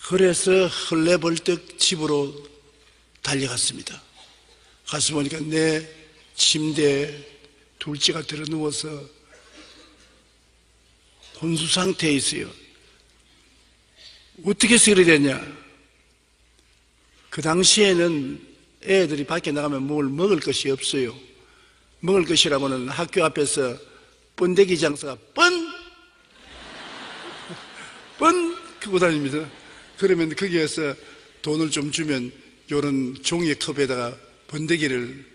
그래서 헐레벌떡 집으로 달려갔습니다. 가서 보니까 내 침대에 둘째가 들어 누워서 혼수 상태에 있어요. 어떻게 해서 그래 됐냐? 그 당시에는 애들이 밖에 나가면 뭘 먹을 것이 없어요. 먹을 것이라고는 학교 앞에서 번데기 장사가 뻔 크고 다닙니다. 그러면 거기에서 돈을 좀 주면 요런 종이컵에다가 번데기를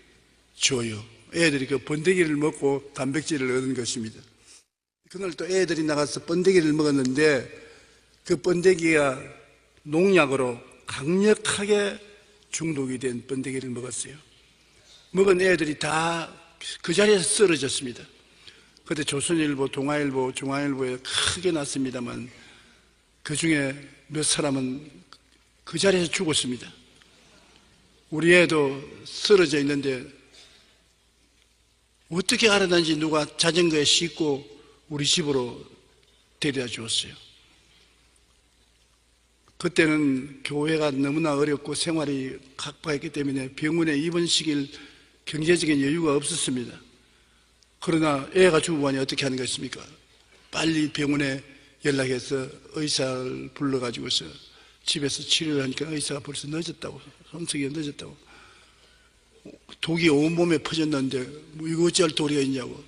줘요. 애들이 그 번데기를 먹고 단백질을 얻은 것입니다. 그날 또 애들이 나가서 번데기를 먹었는데 그 번데기가 농약으로 강력하게 중독이 된 번데기를 먹었어요. 먹은 애들이 다 그 자리에서 쓰러졌습니다. 그때 조선일보, 동아일보, 중앙일보에 크게 났습니다만 그 중에 몇 사람은 그 자리에서 죽었습니다. 우리 애도 쓰러져 있는데 어떻게 알아는지 누가 자전거에 싣고 우리 집으로 데려다 주었어요. 그때는 교회가 너무나 어렵고 생활이 각박했기 때문에 병원에 입원시킬 경제적인 여유가 없었습니다. 그러나 애가 죽고 하니 어떻게 하는 것입니까? 빨리 병원에 연락해서 의사를 불러가지고서 집에서 치료를 하니까 의사가 벌써 늦었다고, 손석이 늦었다고. 독이 온몸에 퍼졌는데 뭐 이거 어찌할 도리가 있냐고.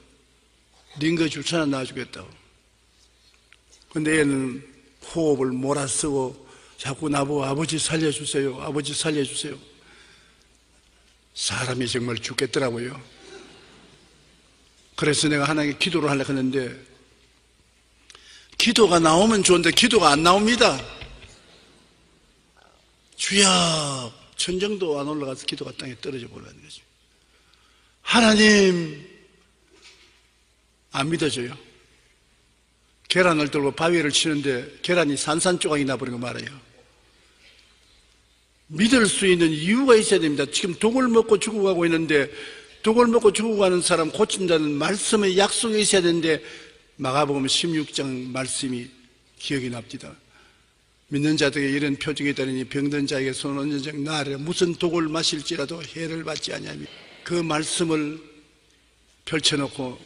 링거 주사나 놔주겠다고. 근데 애는 호흡을 몰아쓰고 자꾸 나보고 아버지 살려주세요, 아버지 살려주세요. 사람이 정말 죽겠더라고요. 그래서 내가 하나님께 기도를 하려고 했는데 기도가 나오면 좋은데 기도가 안 나옵니다. 주야, 천정도 안 올라가서 기도가 땅에 떨어져 버리는 거죠. 하나님, 안 믿어져요. 계란을 들고 바위를 치는데 계란이 산산조각이 나버리고 말아요. 믿을 수 있는 이유가 있어야 됩니다. 지금 독을 먹고 죽어가고 있는데 독을 먹고 죽어가는 사람 고친다는 말씀의 약속이 있어야 되는데 마가복음 16장 말씀이 기억이 납니다. 믿는 자들에게 이런 표징이 있다니 병든 자에게 손 얹은 적 나아라. 무슨 독을 마실지라도 해를 받지 아니하며 그 말씀을 펼쳐놓고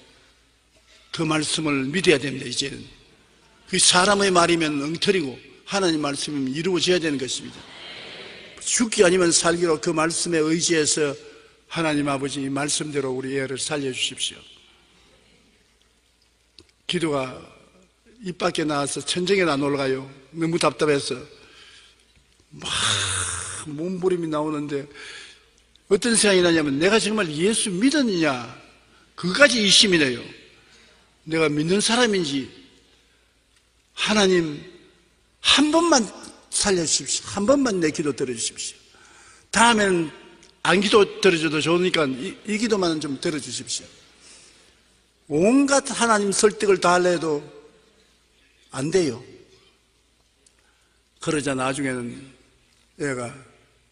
그 말씀을 믿어야 됩니다. 이제는 그 사람의 말이면 엉터리고 하나님 말씀이면 이루어져야 되는 것입니다. 죽기 아니면 살기로 그 말씀에 의지해서 하나님 아버지 말씀대로 우리 애를 살려주십시오. 기도가 입 밖에 나와서 천정에 안 올라가요. 너무 답답해서 막 몸부림이 나오는데 어떤 생각이 나냐면 내가 정말 예수 믿었느냐 그까지 의심이 나요. 내가 믿는 사람인지 하나님 한 번만 살려주십시오. 한 번만 내 기도 들어주십시오. 다음에는 안 기도 들어줘도 좋으니까 이 기도만은 좀 들어주십시오. 온갖 하나님 설득을 다 하려 해도 안 돼요. 그러자 나중에는 애가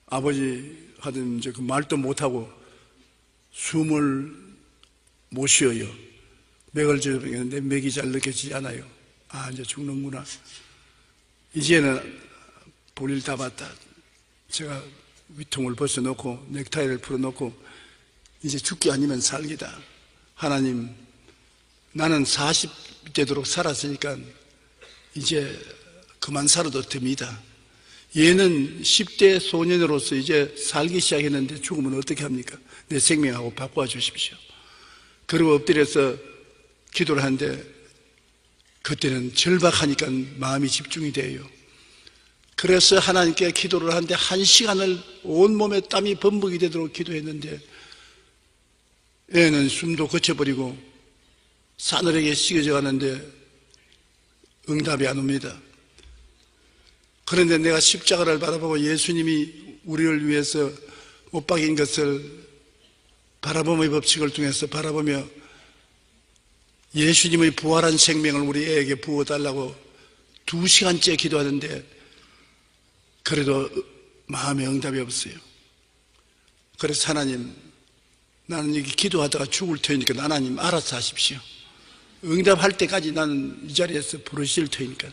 아버지 하던 그 말도 못하고 숨을 못 쉬어요. 맥을 쥐어보는데 맥이 잘 느껴지지 않아요. 아, 이제 죽는구나. 이제는 볼일 다 봤다. 제가 위통을 벗어놓고 넥타이를 풀어놓고 이제 죽기 아니면 살기다. 하나님, 나는 40 되도록 살았으니까 이제 그만 살아도 됩니다. 얘는 10대 소년으로서 이제 살기 시작했는데 죽으면 어떻게 합니까? 내 생명하고 바꿔 주십시오. 그리고 엎드려서 기도를 하는데 그때는 절박하니까 마음이 집중이 돼요. 그래서 하나님께 기도를 하는데 1시간을 온몸에 땀이 범벅이 되도록 기도했는데 애는 숨도 거쳐버리고 싸늘하게 식어져 가는데 응답이 안 옵니다. 그런데 내가 십자가를 바라보고 예수님이 우리를 위해서 못 박인 것을 바라봄의 법칙을 통해서 바라보며 예수님의 부활한 생명을 우리 애에게 부어달라고 2시간째 기도하는데 그래도 마음에 응답이 없어요. 그래서 하나님, 나는 여기 기도하다가 죽을 테니까 하나님 알아서 하십시오. 응답할 때까지 나는 이 자리에서 부르실 테니까.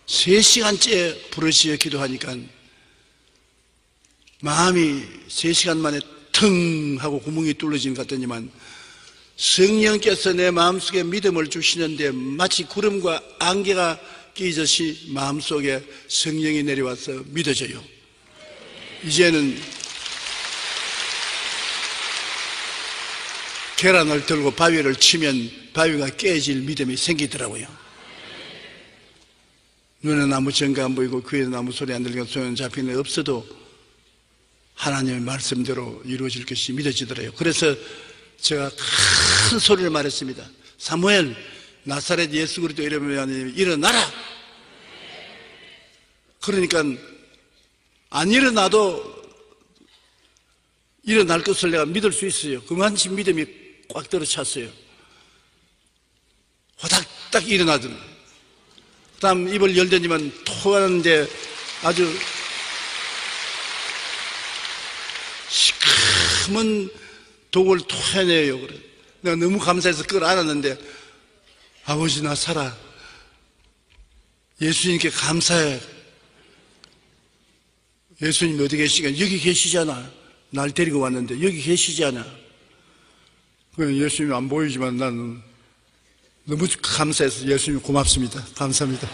3시간째 부르시어 기도하니까 마음이 3시간 만에 腾하고 구멍이 뚫어진 것 같더니만 성령께서 내 마음속에 믿음을 주시는데 마치 구름과 안개가 끼듯이 마음속에 성령이 내려와서 믿어져요. 이제는 계란을 들고 바위를 치면 바위가 깨질 믿음이 생기더라고요. 눈에는 아무 증거 안 보이고 귀에는 아무 소리 안 들리고 손에 잡히는 애 없어도 하나님의 말씀대로 이루어질 것이 믿어지더래요. 그래서 제가 큰 소리를 말했습니다. 사무엘, 나사렛 예수 그리스도 이름으로 일어나라. 그러니까 안 일어나도 일어날 것을 내가 믿을 수 있어요. 그만치 믿음이 꽉 들어찼어요. 화닥딱 일어나더니 그 다음 입을 열더니만 토하는데 아주 시커먼 독을 토해내요. 그래. 내가 너무 감사해서 그걸 알았는데 아버지 나 살아. 예수님께 감사해. 예수님 어디 계시니까 여기 계시잖아. 날 데리고 왔는데 여기 계시잖아. 예수님 안 보이지만 나는 너무 감사해서 예수님 고맙습니다. 감사합니다.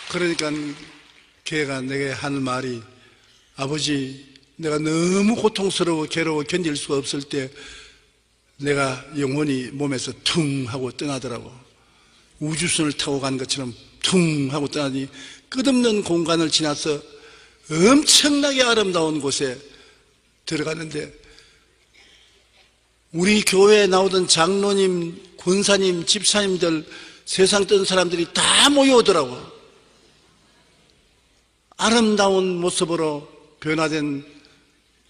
그러니까 걔가 내게 하는 말이 아버지 내가 너무 고통스러워 괴로워 견딜 수가 없을 때 내가 영혼이 몸에서 퉁 하고 떠나더라고. 우주선을 타고 간 것처럼 퉁 하고 떠나니 끝없는 공간을 지나서 엄청나게 아름다운 곳에 들어갔는데 우리 교회에 나오던 장로님, 권사님, 집사님들 세상 뜬 사람들이 다 모여오더라고. 아름다운 모습으로 변화된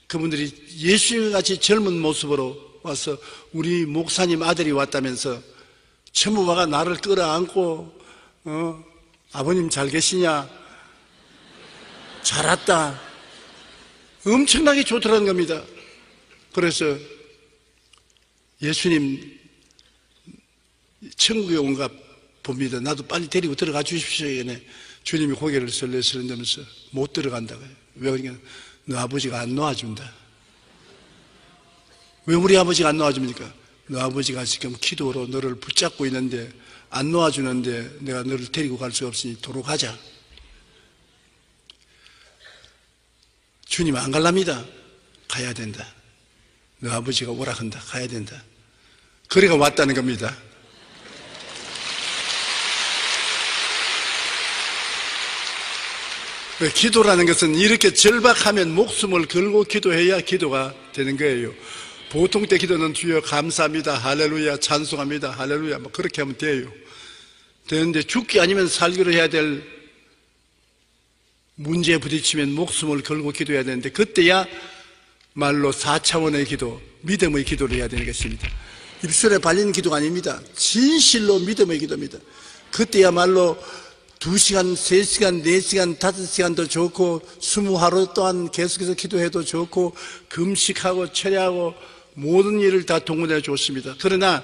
그분들이 예수님같이 젊은 모습으로 와서 우리 목사님 아들이 왔다면서 전부 와가 나를 끌어안고 아버님 잘 계시냐? 잘 왔다. 엄청나게 좋더라는 겁니다. 그래서 예수님 천국에 온가 봅니다. 나도 빨리 데리고 들어가 주십시오. 주님이 고개를 설레설레면서 못 들어간다고 해요. 왜 그러냐? 너 아버지가 안 놓아준다. 왜 우리 아버지가 안 놓아줍니까? 너 아버지가 지금 기도로 너를 붙잡고 있는데 안 놓아주는데 내가 너를 데리고 갈 수 없으니 도로 가자. 주님 안 갈랍니다. 가야 된다. 너 아버지가 오라 한다. 가야 된다. 그래가 왔다는 겁니다. 기도라는 것은 이렇게 절박하면 목숨을 걸고 기도해야 기도가 되는 거예요. 보통 때 기도는 주여 감사합니다. 할렐루야. 찬송합니다. 할렐루야. 뭐 그렇게 하면 돼요. 되는데 죽기 아니면 살기로 해야 될 문제에 부딪히면 목숨을 걸고 기도해야 되는데 그때야 말로 4차원의 기도, 믿음의 기도를 해야 되는 것입니다. 입술에 발린 기도가 아닙니다. 진실로 믿음의 기도입니다. 그때야말로 2시간, 3시간, 4시간, 5시간도 좋고 20하루 또한 계속해서 기도해도 좋고 금식하고 철야하고 모든 일을 다 동원해 좋습니다. 그러나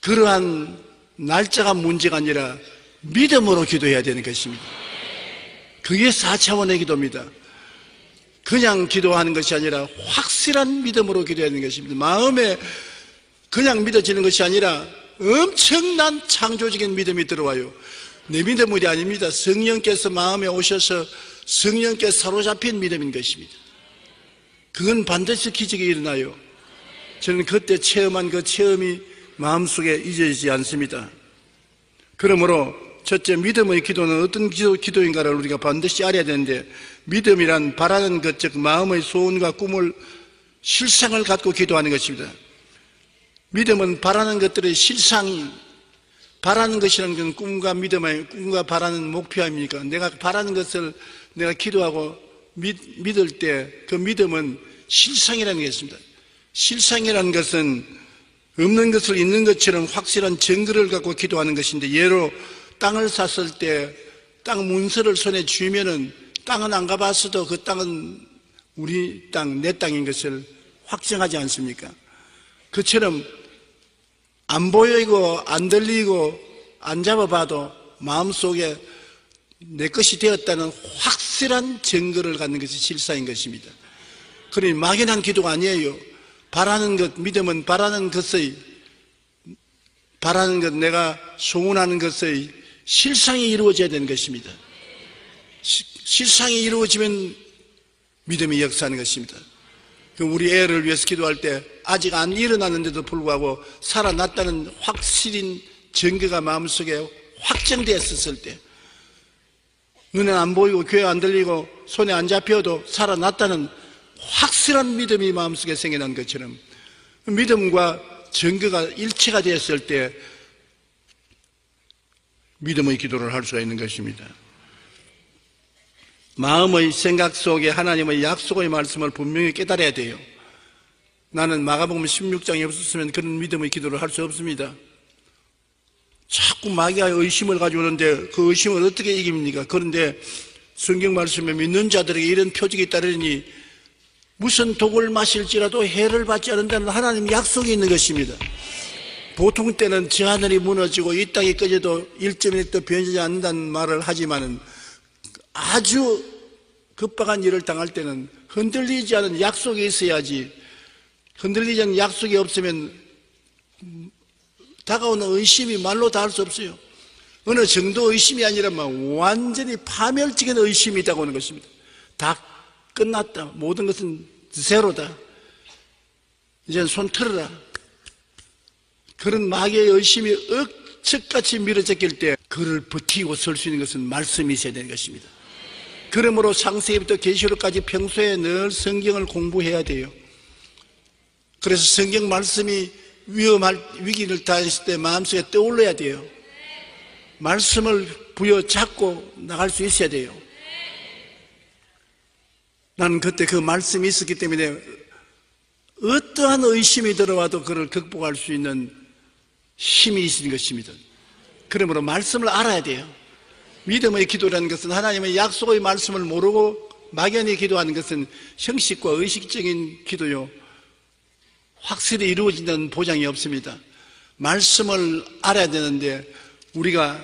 그러한 날짜가 문제가 아니라 믿음으로 기도해야 되는 것입니다. 그게 4차원의 기도입니다. 그냥 기도하는 것이 아니라 확실한 믿음으로 기도해야 되는 것입니다. 마음에 그냥 믿어지는 것이 아니라 엄청난 창조적인 믿음이 들어와요. 내 믿음이 아닙니다. 성령께서 마음에 오셔서 성령께 사로잡힌 믿음인 것입니다. 그건 반드시 기적이 일어나요. 저는 그때 체험한 그 체험이 마음속에 잊어지지 않습니다. 그러므로 첫째, 믿음의 기도는 어떤 기도인가를 우리가 반드시 알아야 되는데 믿음이란 바라는 것, 즉 마음의 소원과 꿈을 실상을 갖고 기도하는 것입니다. 믿음은 바라는 것들의 실상이, 바라는 것이라는 건 꿈과 바라는 목표 아닙니까? 내가 바라는 것을 내가 기도하고 믿을 때 그 믿음은 실상이라는 게 있습니다. 실상이라는 것은 없는 것을 있는 것처럼 확실한 증거를 갖고 기도하는 것인데, 예로 땅을 샀을 때 땅 문서를 손에 쥐면은 땅은 안 가봤어도 그 땅은 우리 땅, 내 땅인 것을 확정하지 않습니까? 그처럼 안 보이고 안 들리고 안 잡아봐도 마음속에 내 것이 되었다는 확실한 증거를 갖는 것이 실상인 것입니다. 그러니 막연한 기도가 아니에요. 바라는 것, 믿음은 바라는 것의, 바라는 것, 내가 소원하는 것의 실상이 이루어져야 되는 것입니다. 실상이 이루어지면 믿음이 역사하는 것입니다. 우리 애를 위해서 기도할 때 아직 안 일어났는데도 불구하고 살아났다는 확실한 증거가 마음속에 확정되었을 때, 눈에 안 보이고 귀에 안 들리고 손에 안 잡혀도 살아났다는 확실한 믿음이 마음속에 생겨난 것처럼 믿음과 증거가 일치가 되었을 때 믿음의 기도를 할 수가 있는 것입니다. 마음의 생각 속에 하나님의 약속의 말씀을 분명히 깨달아야 돼요. 나는 마가복음 16장이 없었으면 그런 믿음의 기도를 할 수 없습니다. 자꾸 마귀가 의심을 가져오는데 그 의심을 어떻게 이깁니까? 그런데 성경 말씀에 믿는 자들에게 이런 표적이 따르니 무슨 독을 마실지라도 해를 받지 않는다는 하나님의 약속이 있는 것입니다. 보통 때는 저 하늘이 무너지고 이 땅이 꺼져도 1.1도 변하지 않는다는 말을 하지만은 아주 급박한 일을 당할 때는 흔들리지 않은 약속이 있어야지, 흔들리지 않은 약속이 없으면 다가오는 의심이 말로 다 할 수 없어요. 어느 정도 의심이 아니라면 완전히 파멸적인 의심이 있다고 하는 것입니다. 다 끝났다. 모든 것은 제로다. 이제는 손 틀어라. 그런 마귀의 의심이 억척같이 밀어제낄 때 그를 버티고 설 수 있는 것은 말씀이 있어야 되는 것입니다. 그러므로 창세기부터 계시록까지 평소에 늘 성경을 공부해야 돼요. 그래서 성경 말씀이 위기를 당했을 때 마음속에 떠올려야 돼요. 말씀을 부여잡고 나갈 수 있어야 돼요. 나는 그때 그 말씀이 있었기 때문에 어떠한 의심이 들어와도 그를 극복할 수 있는 힘이 있는 것입니다. 그러므로 말씀을 알아야 돼요. 믿음의 기도라는 것은 하나님의 약속의 말씀을 모르고 막연히 기도하는 것은 형식과 의식적인 기도요, 확실히 이루어진다는 보장이 없습니다. 말씀을 알아야 되는데 우리가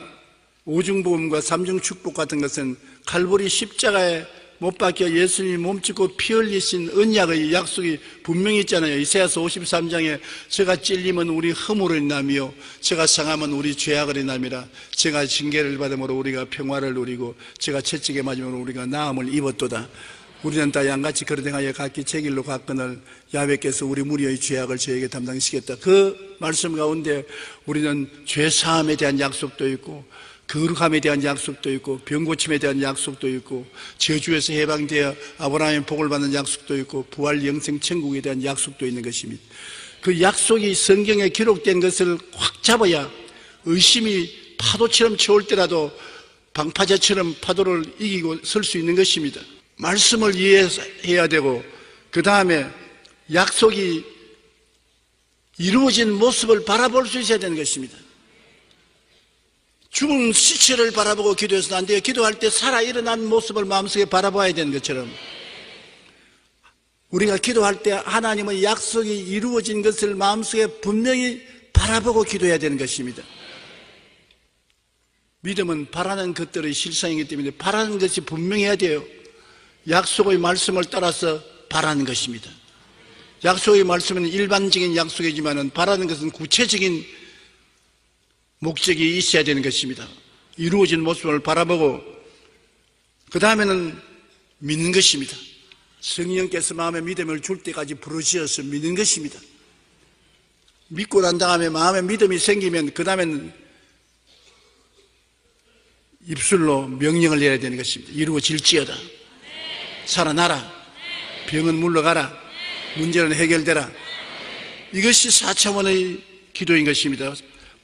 오중복음과 삼중축복 같은 것은 칼보리 십자가에 못 박혀 예수님이 몸짓고 피 흘리신 언약의 약속이 분명히 있잖아요. 이사야서 53장에 제가 찔림은 우리 허물을 인하며 제가 상함은 우리 죄악을 인함이라. 제가 징계를 받음으로 우리가 평화를 누리고 제가 채찍에 맞음으로 우리가 나음을 입었도다. 우리는 다 양같이 그릇 행하여 각기 제 길로 갔거늘 야훼께서 우리 무리의 죄악을 저에게 담당시켰다. 그 말씀 가운데 우리는 죄사함에 대한 약속도 있고 거룩함에 대한 약속도 있고 병고침에 대한 약속도 있고 저주에서 해방되어 아브라함의 복을 받는 약속도 있고 부활 영생 천국에 대한 약속도 있는 것입니다. 그 약속이 성경에 기록된 것을 확 잡아야 의심이 파도처럼 쳐올 때라도 방파제처럼 파도를 이기고 설 수 있는 것입니다. 말씀을 이해해야 되고 그 다음에 약속이 이루어진 모습을 바라볼 수 있어야 되는 것입니다. 죽은 시체를 바라보고 기도해서는 안 돼요. 기도할 때 살아 일어난 모습을 마음속에 바라봐야 되는 것처럼 우리가 기도할 때 하나님의 약속이 이루어진 것을 마음속에 분명히 바라보고 기도해야 되는 것입니다. 믿음은 바라는 것들의 실상이기 때문에 바라는 것이 분명해야 돼요. 약속의 말씀을 따라서 바라는 것입니다. 약속의 말씀은 일반적인 약속이지만 바라는 것은 구체적인 목적이 있어야 되는 것입니다. 이루어진 모습을 바라보고 그 다음에는 믿는 것입니다. 성령께서 마음에 믿음을 줄 때까지 부르짖어서 믿는 것입니다. 믿고 난 다음에 마음에 믿음이 생기면 그 다음에는 입술로 명령을 내야 되는 것입니다. 이루어질지어다. 살아나라. 병은 물러가라. 문제는 해결되라. 이것이 4차원의 기도인 것입니다.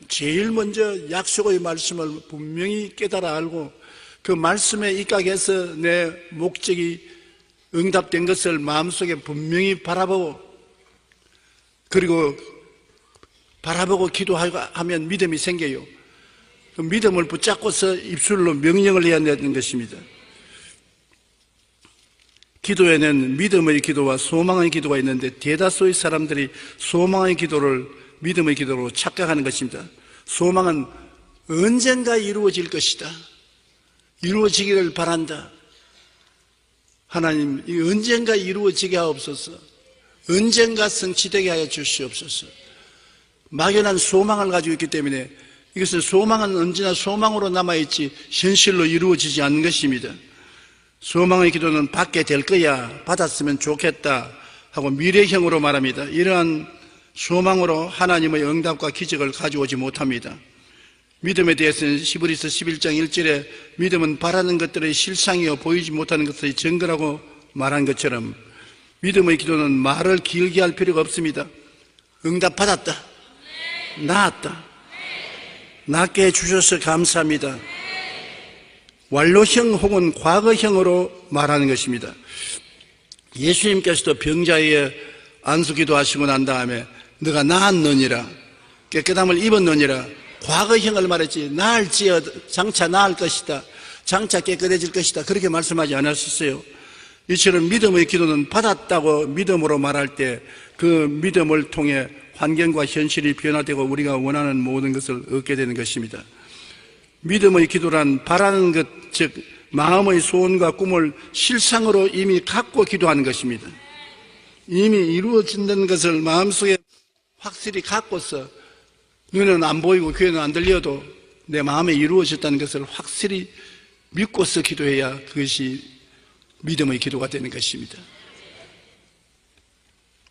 제일 먼저 약속의 말씀을 분명히 깨달아 알고 그 말씀에 입각해서 내 목적이 응답된 것을 마음속에 분명히 바라보고 그리고 바라보고 기도하면 믿음이 생겨요. 그 믿음을 붙잡고서 입술로 명령을 해야 되는 것입니다. 기도에는 믿음의 기도와 소망의 기도가 있는데 대다수의 사람들이 소망의 기도를 믿음의 기도로 착각하는 것입니다. 소망은 언젠가 이루어질 것이다. 이루어지기를 바란다. 하나님, 이 언젠가 이루어지게 하옵소서. 언젠가 성취되게 하여 주시옵소서. 막연한 소망을 가지고 있기 때문에 이것은 소망은 언제나 소망으로 남아있지 현실로 이루어지지 않는 것입니다. 소망의 기도는 받게 될 거야, 받았으면 좋겠다 하고 미래형으로 말합니다. 이러한 소망으로 하나님의 응답과 기적을 가져오지 못합니다. 믿음에 대해서는 히브리서 11장 1절에 믿음은 바라는 것들의 실상이요 보이지 못하는 것의 증거라고 말한 것처럼 믿음의 기도는 말을 길게 할 필요가 없습니다. 응답 받았다, 나았다, 낫게 해주셔서 감사합니다. 완료형 혹은 과거형으로 말하는 것입니다. 예수님께서도 병자의 안수기도 하시고 난 다음에 너가 나았느니라, 깨끗함을 입었느니라, 과거형을 말했지 나을지어 장차 나을 것이다, 장차 깨끗해질 것이다, 그렇게 말씀하지 않았었어요. 이처럼 믿음의 기도는 받았다고 믿음으로 말할 때 그 믿음을 통해 환경과 현실이 변화되고 우리가 원하는 모든 것을 얻게 되는 것입니다. 믿음의 기도란 바라는 것, 즉 마음의 소원과 꿈을 실상으로 이미 갖고 기도하는 것입니다. 이미 이루어진다는 것을 마음속에 확실히 갖고서 눈은 안 보이고 귀에는 안 들려도 내 마음에 이루어졌다는 것을 확실히 믿고서 기도해야 그것이 믿음의 기도가 되는 것입니다.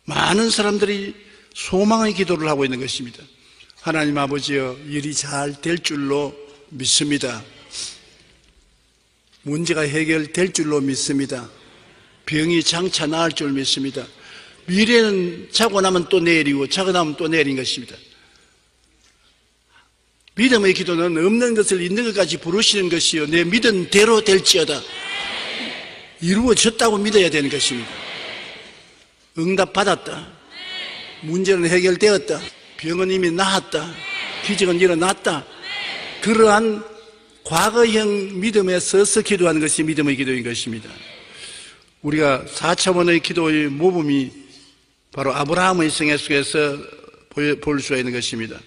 많은 사람들이 소망의 기도를 하고 있는 것입니다. 하나님 아버지여, 일이 잘 될 줄로 믿습니다. 문제가 해결될 줄로 믿습니다. 병이 장차 나을 줄 믿습니다. 미래는 자고 나면 또 내일이고 자고 나면 또 내일인 것입니다. 믿음의 기도는 없는 것을 있는 것까지 부르시는 것이요, 내 믿은 대로 될지어다. 이루어졌다고 믿어야 되는 것입니다. 응답 받았다, 문제는 해결되었다, 병은 이미 나았다, 기적은 일어났다. 그러한 과거형 믿음에 서서 기도하는 것이 믿음의 기도인 것입니다. 우리가 4차원의 기도의 모범이 바로 아브라함의 생애 속에서 볼 수가 있는 것입니다.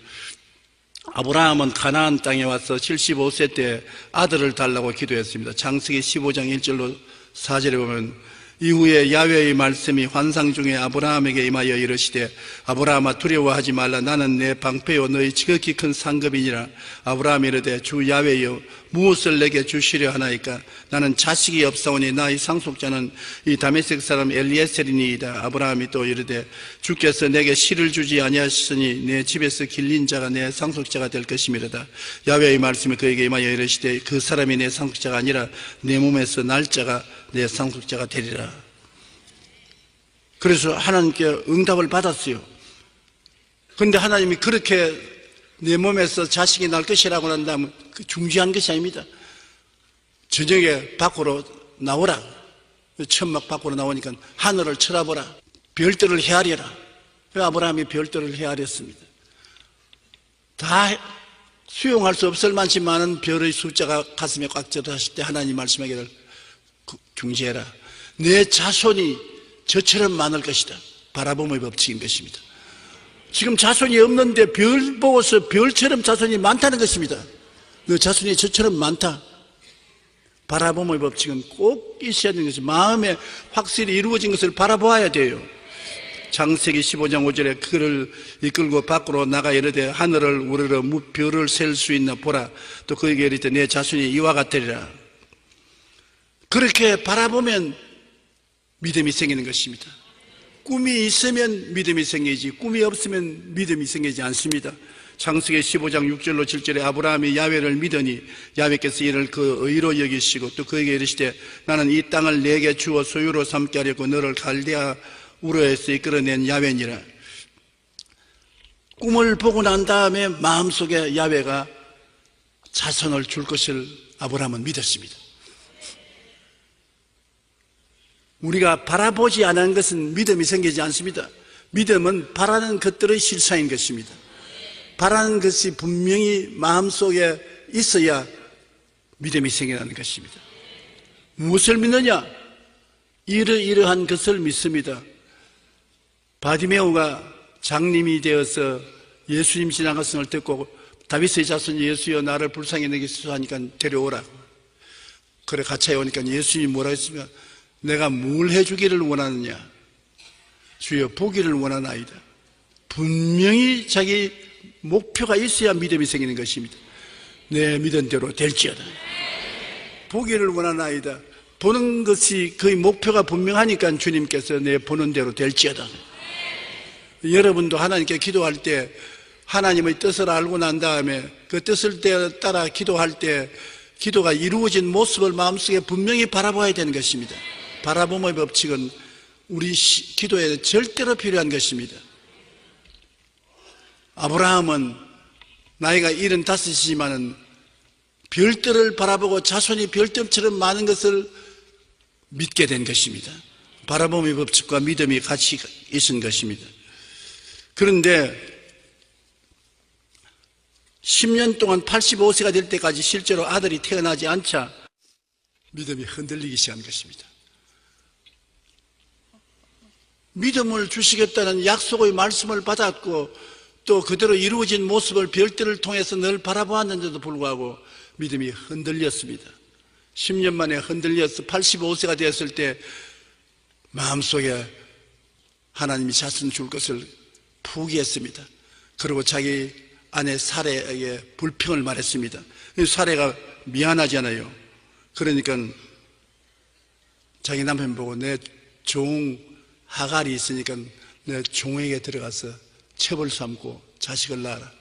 아브라함은 가나안 땅에 와서 75세 때 아들을 달라고 기도했습니다. 창세기 15장 1절로 4절에 보면 이후에 야훼의 말씀이 환상 중에 아브라함에게 임하여 이르시되 아브라함아 두려워하지 말라, 나는 내 방패요 너희 지극히 큰 상급이니라. 아브라함이 이르되 주 야훼여 무엇을 내게 주시려 하나이까? 나는 자식이 없사오니 나의 상속자는 이 다메섹 사람 엘리에셀이니이다. 아브라함이 또 이르되 주께서 내게 실을 주지 아니하시니 내 집에서 길린 자가 내 상속자가 될 것이미로다. 야훼의 말씀이 그에게 임하여 이르시되 그 사람이 내 상속자가 아니라 내 몸에서 날 자가 내 상속자가 되리라. 그래서 하나님께 응답을 받았어요. 그런데 하나님이 그렇게 내 몸에서 자식이 날 것이라고 한다면 그 중지한 것이 아닙니다. 저녁에 밖으로 나오라. 천막 밖으로 나오니까 하늘을 쳐다보라. 별들을 헤아려라. 아브라함이 별들을 헤아렸습니다. 다 수용할 수 없을 만치 많은 별의 숫자가 가슴에 꽉 들어왔을 때 하나님 말씀하기를 중지해라. 내 자손이 저처럼 많을 것이다. 바라봄의 법칙인 것입니다. 지금 자손이 없는데 별 보고서 별처럼 자손이 많다는 것입니다. 너 자손이 저처럼 많다. 바라봄의 법칙은 꼭 있어야 되는 것이, 마음에 확실히 이루어진 것을 바라보아야 돼요. 창세기 15장 5절에 그를 이끌고 밖으로 나가 이르되 하늘을 우러러 별을 셀 수 있나 보라. 또 그에게 이르되 내 자손이 이와 같으리라. 그렇게 바라보면 믿음이 생기는 것입니다. 꿈이 있으면 믿음이 생기지, 꿈이 없으면 믿음이 생기지 않습니다. 창세기 15장 6절로 7절에 아브라함이 야훼를 믿으니 야훼께서 이를 그 의로 여기시고 또 그에게 이르시되 나는 이 땅을 내게 주어 소유로 삼게 하려고 너를 갈대아 우르에서 이끌어낸 야훼니라. 꿈을 보고 난 다음에 마음속에 야훼가 자손을 줄 것을 아브라함은 믿었습니다. 우리가 바라보지 않은 것은 믿음이 생기지 않습니다. 믿음은 바라는 것들의 실상인 것입니다. 바라는 것이 분명히 마음속에 있어야 믿음이 생겨나는 것입니다. 무엇을 믿느냐? 이러한 것을 믿습니다. 바디메오가 장님이 되어서 예수님 지나갔음을 듣고 다윗의 자손 예수여 나를 불쌍히 여기소서 하니까 데려오라. 그래 같이 오니까 예수님이 뭐라 했으면 내가 뭘 해주기를 원하느냐? 주여 보기를 원하나이다. 분명히 자기 목표가 있어야 믿음이 생기는 것입니다. 내 믿은 대로 될지어다. 보기를 원하나이다. 보는 것이 거의 목표가 분명하니까 주님께서 내 보는 대로 될지어다. 여러분도 하나님께 기도할 때 하나님의 뜻을 알고 난 다음에 그 뜻을 따라 기도할 때 기도가 이루어진 모습을 마음속에 분명히 바라봐야 되는 것입니다. 바라봄의 법칙은 우리 기도에 절대로 필요한 것입니다. 아브라함은 나이가 75이지만은 별들을 바라보고 자손이 별들처럼 많은 것을 믿게 된 것입니다. 바라봄의 법칙과 믿음이 같이 있은 것입니다. 그런데 10년 동안 85세가 될 때까지 실제로 아들이 태어나지 않자 믿음이 흔들리기 시작한 것입니다. 믿음을 주시겠다는 약속의 말씀을 받았고 또 그대로 이루어진 모습을 별들을 통해서 늘 바라보았는데도 불구하고 믿음이 흔들렸습니다. 10년 만에 흔들려서 85세가 되었을 때 마음속에 하나님이 자손 줄 것을 포기했습니다. 그리고 자기 아내 사레에게 불평을 말했습니다. 사레가 미안하잖아요. 그러니까 자기 남편 보고 내 종 하갈이 있으니까 내 종에게 들어가서 첩을 삼고 자식을 낳아라.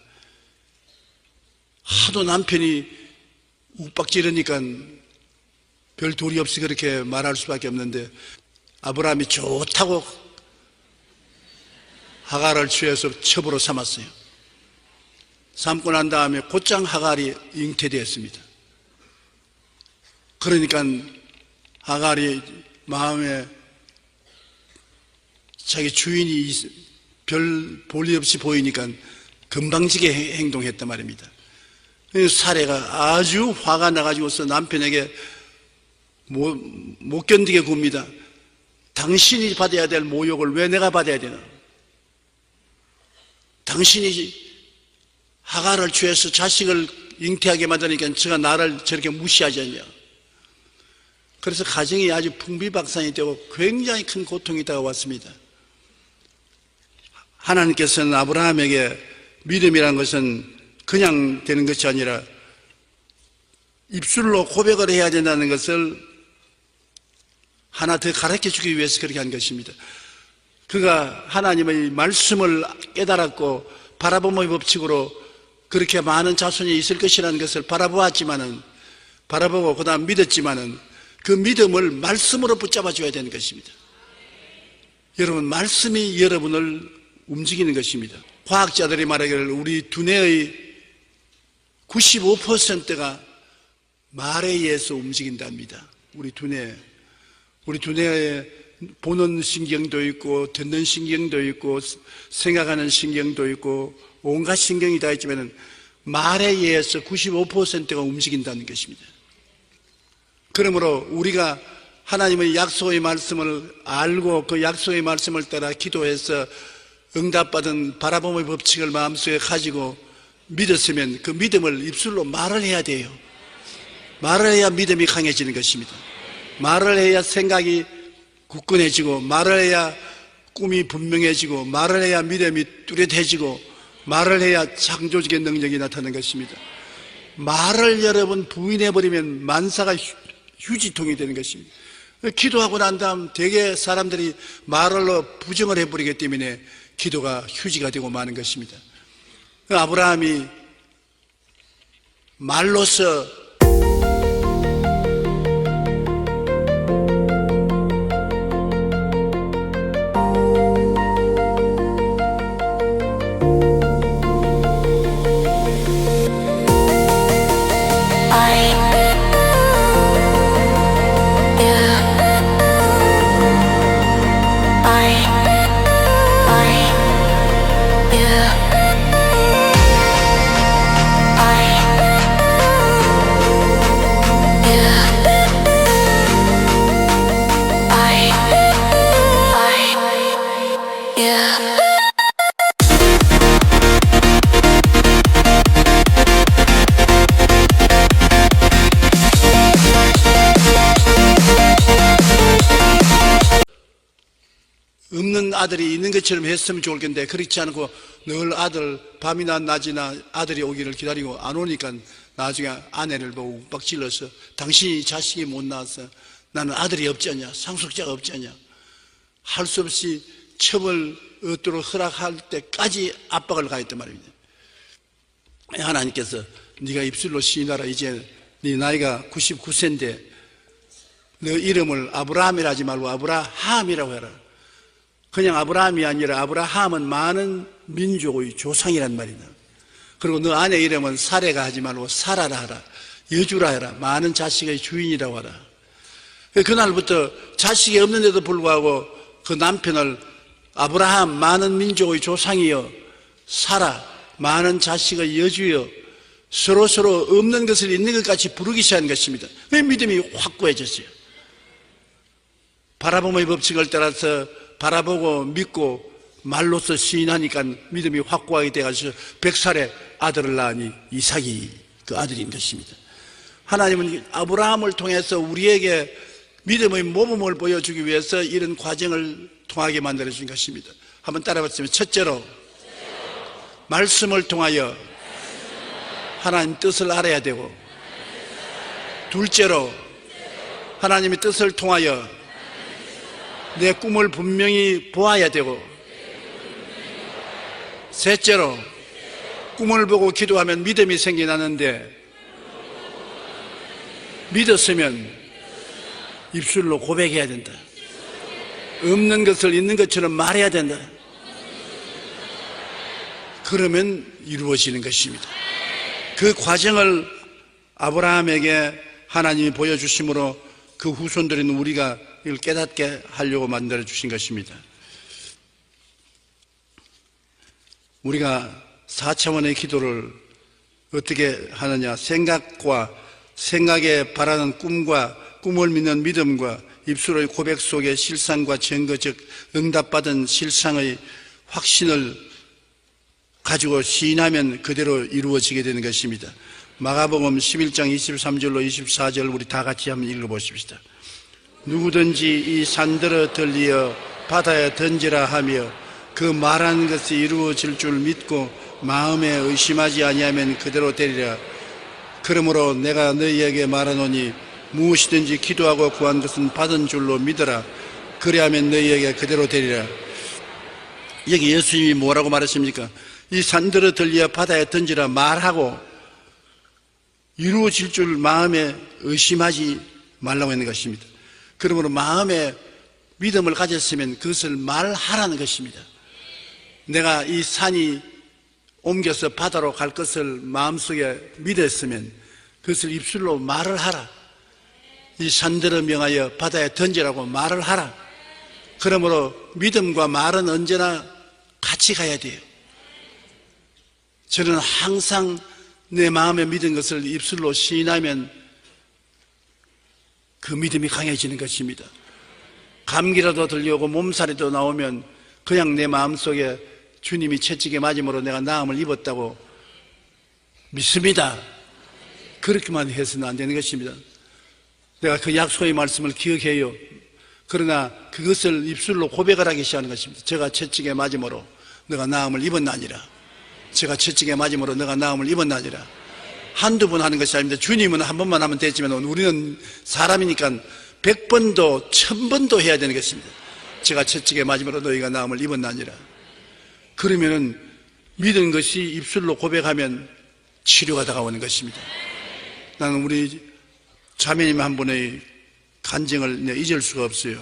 하도 남편이 욱박지르니까 별 도리 없이 그렇게 말할 수밖에 없는데 아브라함이 좋다고 하갈을 취해서 첩으로 삼았어요. 삼고 난 다음에 곧장 하갈이 잉태되었습니다. 그러니까 하갈이 마음에 자기 주인이 별 볼일 없이 보이니까 건방지게 행동했단 말입니다. 사례가 아주 화가 나가지고서 남편에게 못 견디게 굽니다. 당신이 받아야 될 모욕을 왜 내가 받아야 되나? 당신이 하갈을 취해서 자식을 잉태하게 만드니까 제가 나를 저렇게 무시하지 않냐? 그래서 가정이 아주 풍비박산이 되고 굉장히 큰 고통이 다가왔습니다. 하나님께서는 아브라함에게 믿음이라는 것은 그냥 되는 것이 아니라 입술로 고백을 해야 된다는 것을 하나 더 가르쳐 주기 위해서 그렇게 한 것입니다. 그가 하나님의 말씀을 깨달았고 바라봄의 법칙으로 그렇게 많은 자손이 있을 것이라는 것을 바라보고 그 다음 믿었지만은 그 믿음을 말씀으로 붙잡아 줘야 되는 것입니다. 여러분, 말씀이 여러분을 움직이는 것입니다. 과학자들이 말하기를 우리 두뇌의 95%가 말에 의해서 움직인답니다. 우리 두뇌에 보는 신경도 있고 듣는 신경도 있고 생각하는 신경도 있고 온갖 신경이 다 있지만 말에 의해서 95%가 움직인다는 것입니다. 그러므로 우리가 하나님의 약속의 말씀을 알고 그 약속의 말씀을 따라 기도해서 응답받은 바라봄의 법칙을 마음속에 가지고 믿었으면 그 믿음을 입술로 말을 해야 돼요. 말을 해야 믿음이 강해지는 것입니다. 말을 해야 생각이 굳건해지고 말을 해야 꿈이 분명해지고 말을 해야 믿음이 뚜렷해지고 말을 해야 창조적인 능력이 나타나는 것입니다. 말을 여러분 부인해버리면 만사가 휴지통이 되는 것입니다. 기도하고 난 다음 대개 사람들이 말로 부정을 해버리기 때문에 기도가 휴지가 되고 마는 것입니다. 아브라함이 말로서 없는 아들이 있는 것처럼 했으면 좋을 텐데 그렇지 않고 늘 아들 밤이나 낮이나 아들이 오기를 기다리고 안 오니까 나중에 아내를 보고 욱박질러서 당신이 자식이 못 낳아서 나는 아들이 없잖냐, 상속자가 없잖냐, 할 수 없이 첩을 얻도록 허락할 때까지 압박을 가했단 말입니다. 하나님께서 네가 입술로 시인하라. 이제 네 나이가 99세인데 너 이름을 아브라함이라 하지 말고 아브라함이라고 해라. 그냥 아브라함이 아니라 아브라함은 많은 민족의 조상이란 말이다. 그리고 너 아내 이름은 사레가 하지 말고 사라라 하라. 여주라 해라. 많은 자식의 주인이라고 하라. 그날부터 자식이 없는데도 불구하고 그 남편을 아브라함 많은 민족의 조상이여, 사라 많은 자식의 여주여, 서로 없는 것을 있는 것 같이 부르기 시작한 것입니다. 그 믿음이 확고해졌어요. 바라봄의 법칙을 따라서 바라보고 믿고 말로서 시인하니까 믿음이 확고하게 돼가지고 100살에 아들을 낳으니 이삭이 그 아들인 것입니다. 하나님은 아브라함을 통해서 우리에게 믿음의 모범을 보여주기 위해서 이런 과정을 통하게 만들어준 것입니다. 한번 따라해보시면, 첫째로 말씀을 통하여 하나님 뜻을 알아야 되고, 둘째로 하나님의 뜻을 통하여 내 꿈을 분명히 보아야 되고, 셋째로 꿈을 보고 기도하면 믿음이 생겨나는데, 믿었으면 입술로 고백해야 된다. 없는 것을 있는 것처럼 말해야 된다. 그러면 이루어지는 것입니다. 그 과정을 아브라함에게 하나님이 보여주심으로 그 후손들인 우리가 이걸 깨닫게 하려고 만들어 주신 것입니다. 우리가 4차원의 기도를 어떻게 하느냐? 생각에 바라는 꿈과 꿈을 믿는 믿음과 입술의 고백 속에 실상과 증거, 즉 응답받은 실상의 확신을 가지고 시인하면 그대로 이루어지게 되는 것입니다. 마가복음 11장 23절로 24절 우리 다 같이 한번 읽어보십시다. 누구든지 이 산들어 들리어 바다에 던지라 하며 그 말하는 것이 이루어질 줄 믿고 마음에 의심하지 아니하면 그대로 되리라. 그러므로 내가 너희에게 말하노니 무엇이든지 기도하고 구한 것은 받은 줄로 믿어라. 그리하면 너희에게 그대로 되리라. 여기 예수님이 뭐라고 말했습니까? 이 산들어 들리어 바다에 던지라 말하고 이루어질 줄 마음에 의심하지 말라고 하는 것입니다. 그러므로 마음에 믿음을 가졌으면 그것을 말하라는 것입니다. 내가 이 산이 옮겨서 바다로 갈 것을 마음속에 믿었으면 그것을 입술로 말을 하라. 이 산들을 명하여 바다에 던지라고 말을 하라. 그러므로 믿음과 말은 언제나 같이 가야 돼요. 저는 항상 내 마음에 믿은 것을 입술로 시인하면 그 믿음이 강해지는 것입니다. 감기라도 들려오고 몸살이도 나오면 그냥 내 마음속에 주님이 채찍에 맞음으로 내가 나음을 입었다고 믿습니다. 그렇게만 해서는 안 되는 것입니다. 내가 그 약속의 말씀을 기억해요. 그러나 그것을 입술로 고백을 하기 시작하는 것입니다. 제가 채찍에 맞음으로 내가 나음을 입었나니라. 제가 채찍에 맞음으로 내가 나음을 입었나니라. 한두 번 하는 것이 아닙니다. 주님은 한 번만 하면 되지만 우리는 사람이니까 100번도 1000번도 해야 되는 것입니다. 제가 채찍에 맞음으로 너희가 나음을 입었나니라. 그러면은 믿은 것이 입술로 고백하면 치료가 다가오는 것입니다. 나는 우리 자매님 한 분의 간증을 잊을 수가 없어요.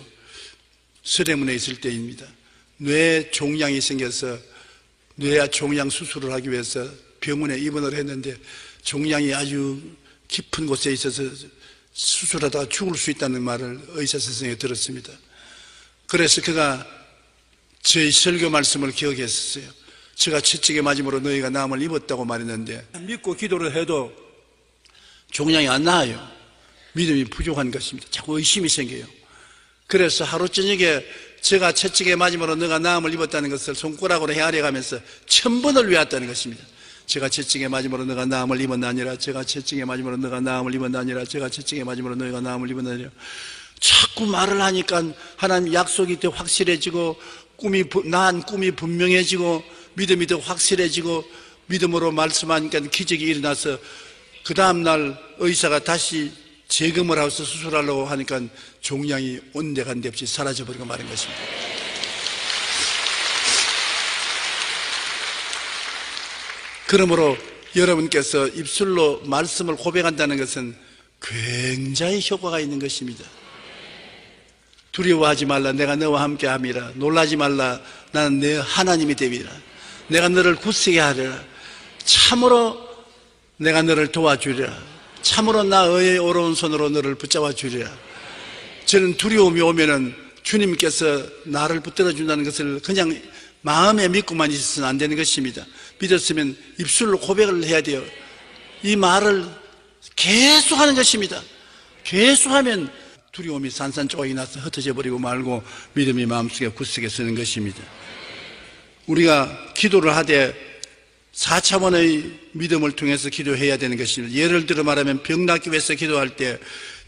서대문에 있을 때입니다. 뇌 종양이 생겨서 뇌 종양 수술을 하기 위해서 병원에 입원을 했는데 종양이 아주 깊은 곳에 있어서 수술하다가 죽을 수 있다는 말을 의사 선생님이 들었습니다. 그래서 그가 저희 설교 말씀을 기억했었어요. 제가 채찍에 맞음으로 너희가 나음을 입었다고 말했는데 믿고 기도를 해도 종양이 안 나아요. 믿음이 부족한 것입니다. 자꾸 의심이 생겨요. 그래서 하루 저녁에 제가 채찍에 맞음으로 너가 나음을 입었다는 것을 손가락으로 헤아려 가면서 1000번을 외웠다는 것입니다. 제가 채찍에 맞음으로 너가 나음을 입었나니라. 제가 채찍에 맞음으로 너가 나음을 입었나니라. 제가 채찍에 맞음으로 너가 나음을 입었나니라. 자꾸 말을 하니까 하나님 약속이 더 확실해지고 나은 꿈이 분명해지고 믿음이 더 확실해지고 믿음으로 말씀하니까 기적이 일어나서 그 다음날 의사가 다시 재검을 하고서 수술하려고 하니까 종양이 온데간데 없이 사라져버리고 마는 것입니다. 그러므로 여러분께서 입술로 말씀을 고백한다는 것은 굉장히 효과가 있는 것입니다. 두려워하지 말라. 내가 너와 함께 함이라. 놀라지 말라. 나는 내 하나님이 됨이라. 내가 너를 굳세게 하리라. 참으로 내가 너를 도와주리라. 참으로 나의 오로운 손으로 너를 붙잡아 주리라. 저는 두려움이 오면은 주님께서 나를 붙들어 준다는 것을 그냥 마음에 믿고만 있어서는 안 되는 것입니다. 믿었으면 입술로 고백을 해야 돼요. 이 말을 계속하는 것입니다. 계속하면 두려움이 산산조각이 나서 흩어져 버리고 말고 믿음이 마음속에 굳세게 서는 것입니다. 우리가 기도를 하되 4차원의 믿음을 통해서 기도해야 되는 것입니다. 예를 들어 말하면 병 낫기 위해서 기도할 때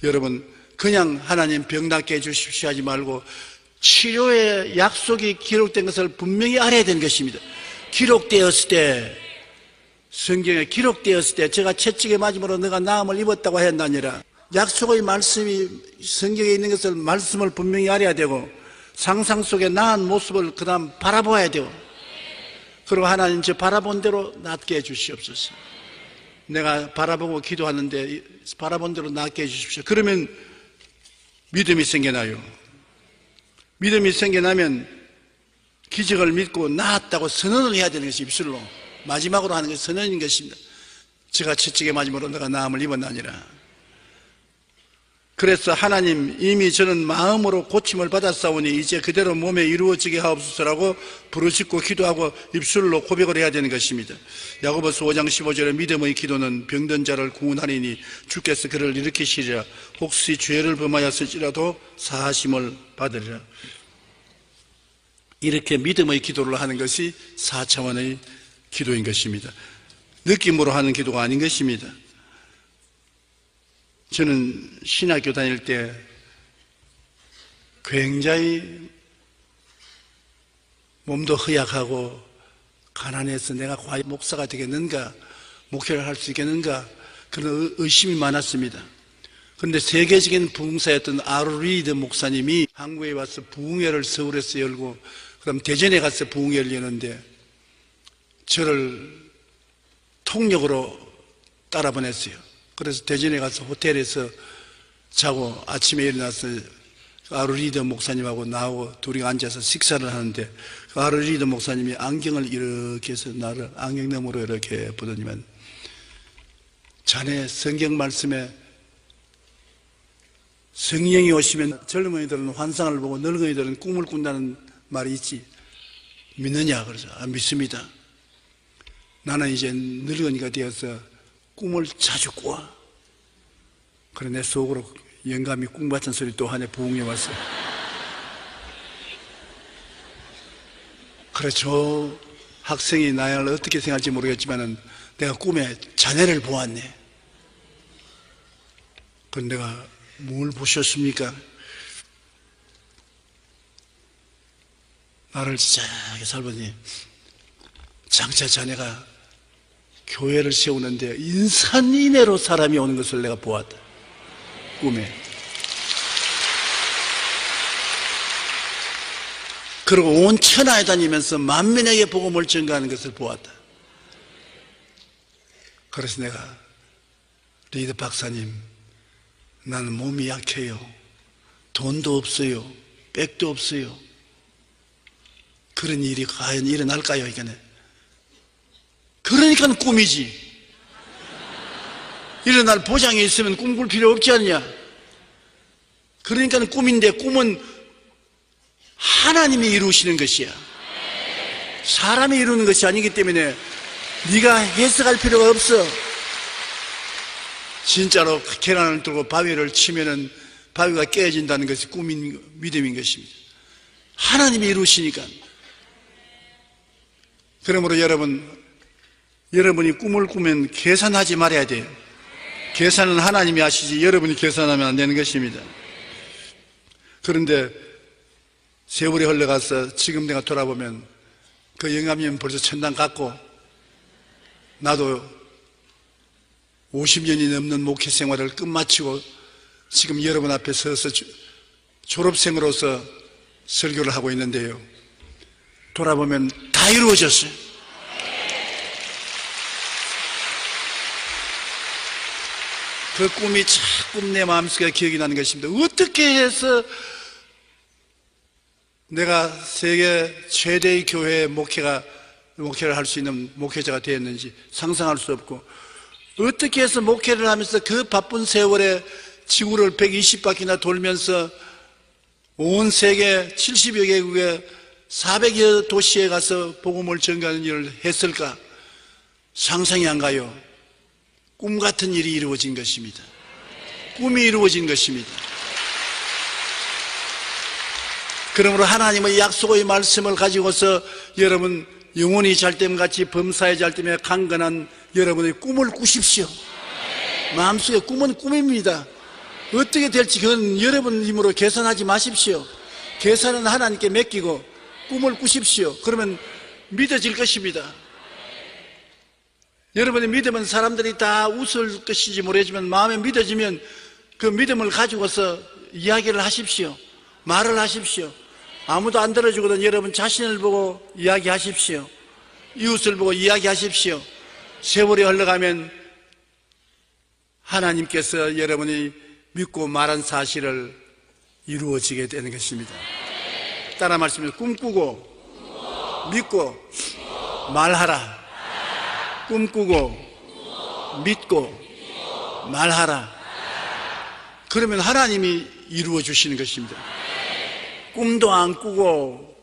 여러분 그냥 하나님 병 낫게 해주십시오 하지 말고 치료의 약속이 기록된 것을 분명히 알아야 되는 것입니다. 기록되었을 때, 성경에 기록되었을 때 제가 채찍에 맞음으로 너가 나음을 입었다고 했나 아니라 약속의 말씀이 성경에 있는 것을 말씀을 분명히 알아야 되고 상상 속에 나은 모습을 그 다음 바라보아야 되고 그리고 하나님 저 바라본 대로 낫게 해주시옵소서. 내가 바라보고 기도하는데 바라본 대로 낫게 해주십시오. 그러면 믿음이 생겨나요. 믿음이 생겨나면 기적을 믿고 나았다고 선언을 해야 되는 것이 입술로 마지막으로 하는 것이 선언인 것입니다. 제가 채찍에 맞음으로 너가 나음을 입었나니라. 그래서 하나님 이미 저는 마음으로 고침을 받았사오니 이제 그대로 몸에 이루어지게 하옵소서라고 부르짖고 기도하고 입술로 고백을 해야 되는 것입니다. 야고보서 5장 15절에 믿음의 기도는 병든 자를 구원하리니 주께서 그를 일으키시리라. 혹시 죄를 범하였을지라도 사하심을 받으리라. 이렇게 믿음의 기도를 하는 것이 4차원의 기도인 것입니다. 느낌으로 하는 기도가 아닌 것입니다. 저는 신학교 다닐 때 굉장히 몸도 허약하고 가난해서 내가 과연 목사가 되겠는가, 목회를 할 수 있겠는가 그런 의심이 많았습니다. 그런데 세계적인 부흥사였던 아르 리드 목사님이 한국에 와서 부흥회를 서울에서 열고 그럼 대전에 가서 부흥회를 여는데 저를 통역으로 따라 보냈어요. 그래서 대전에 가서 호텔에서 자고 아침에 일어나서 아르 리더 목사님하고 나하고 둘이 앉아서 식사를 하는데 그 아르 리더 목사님이 안경을 이렇게 해서 나를 안경 너머로 이렇게 보더니만 자네 성경 말씀에 성령이 오시면 젊은이들은 환상을 보고 늙은이들은 꿈을 꾼다는 말이 있지 믿느냐? 그래서 믿습니다. 나는 이제 늙은이가 되어서 꿈을 자주 꿔. 그래 내 속으로 영감이 꿈 같은 소리 또 하네. 부흥에 와서. 그래 저 학생이 나를 어떻게 생각할지 모르겠지만은 내가 꿈에 자네를 보았네. 그럼 내가 뭘 보셨습니까? 나를 진작에 살보니 장차 자네가 교회를 세우는데 인산인해로 사람이 오는 것을 내가 보았다. 꿈에. 그리고 온 천하에 다니면서 만민에게 복음을 전가하는 것을 보았다. 그래서 내가 리더 박사님 나는 몸이 약해요. 돈도 없어요. 백도 없어요. 그런 일이 과연 일어날까요? 이거는. 그러니까 꿈이지. 일어날 보장이 있으면 꿈꿀 필요 없지 않냐? 그러니까 꿈인데 꿈은 하나님이 이루시는 것이야. 사람이 이루는 것이 아니기 때문에 네가 해석할 필요가 없어. 진짜로 계란을 들고 바위를 치면은 바위가 깨진다는 것이 꿈인 믿음인 것입니다. 하나님이 이루시니까. 그러므로 여러분이 꿈을 꾸면 계산하지 말아야 돼요. 계산은 하나님이 하시지 여러분이 계산하면 안 되는 것입니다. 그런데 세월이 흘러가서 지금 내가 돌아보면 그 영감님은 벌써 천당 갔고, 나도 50년이 넘는 목회 생활을 끝마치고 지금 여러분 앞에 서서 졸업생으로서 설교를 하고 있는데요, 돌아보면 다 이루어졌어요. 그 꿈이 자꾸 내 마음속에 기억이 나는 것입니다. 어떻게 해서 내가 세계 최대의 교회의 목회를 할 수 있는 목회자가 되었는지 상상할 수 없고, 어떻게 해서 목회를 하면서 그 바쁜 세월에 지구를 120바퀴나 돌면서 온 세계 70여 개국에 400여 도시에 가서 복음을 전가하는 일을 했을까? 상상이 안 가요. 꿈 같은 일이 이루어진 것입니다. 꿈이 이루어진 것입니다. 그러므로 하나님의 약속의 말씀을 가지고서 여러분 영혼이 잘됨같이 범사에 잘됨에 강건한 여러분의 꿈을 꾸십시오. 마음속에 꿈은 꿈입니다. 어떻게 될지 그건 여러분 힘으로 계산하지 마십시오. 계산은 하나님께 맡기고 꿈을 꾸십시오. 그러면 믿어질 것입니다. 여러분의 믿음은 사람들이 다 웃을 것인지 모르지만 마음에 믿어지면 그 믿음을 가지고서 이야기를 하십시오. 말을 하십시오. 아무도 안 들어주거든 여러분 자신을 보고 이야기하십시오. 이웃을 보고 이야기하십시오. 세월이 흘러가면 하나님께서 여러분이 믿고 말한 사실을 이루어지게 되는 것입니다. 따라 말씀해, 꿈꾸고 믿고 말하라. 꿈꾸고 믿고 말하라. 그러면 하나님이 이루어 주시는 것입니다. 꿈도 안 꾸고